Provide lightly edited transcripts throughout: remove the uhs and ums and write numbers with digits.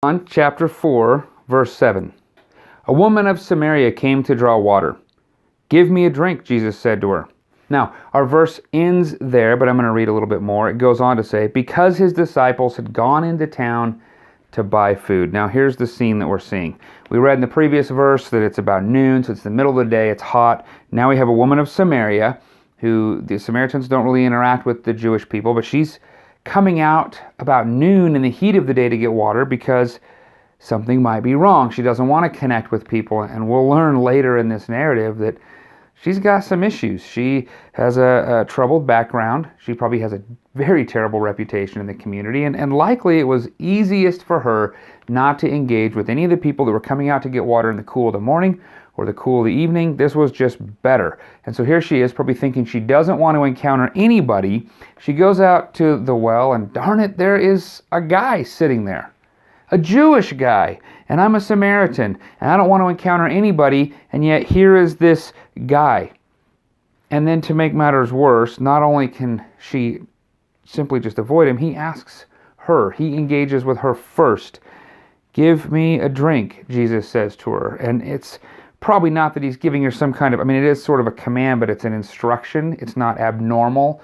John chapter 4, verse 7. A woman of Samaria came to draw water. "Give me a drink," Jesus said to her. Now, our verse ends there, but I'm going to read a little bit more. It goes on to say, because his disciples had gone into town to buy food. Now, here's the scene that we're seeing. We read in the previous verse that it's about noon, so it's the middle of the day, it's hot. Now we have a woman of Samaria, who the Samaritans don't really interact with the Jewish people, but she's coming out about noon in the heat of the day to get water because something might be wrong. She doesn't want to connect with people, and we'll learn later in this narrative that she's got some issues. She has a troubled background. She probably has a very terrible reputation in the community, and likely it was easiest for her not to engage with any of the people that were coming out to get water in the cool of the morning or the cool of the evening. This was just better. And so here she is, probably thinking she doesn't want to encounter anybody. She goes out to the well, and darn it, there is a guy sitting there. A Jewish guy, and I'm a Samaritan, and I don't want to encounter anybody, and yet here is this guy. And then to make matters worse, not only can she simply just avoid him, he asks her, he engages with her first. "Give me a drink," Jesus says to her. And it's probably not that he's giving her some kind of, it is sort of a command, but it's an instruction. It's not abnormal.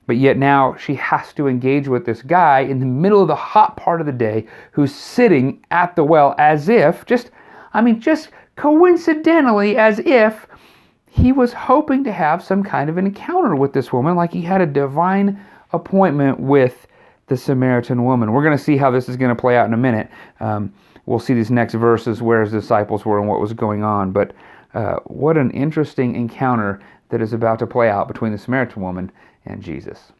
But yet now she has to engage with this guy in the middle of the hot part of the day who's sitting at the well as if, just coincidentally, as if he was hoping to have some kind of an encounter with this woman, like he had a divine appointment with the Samaritan woman. We're going to see how this is going to play out in a minute. We'll see these next verses where his disciples were and what was going on. But what an interesting encounter that is about to play out between the Samaritan woman and Jesus.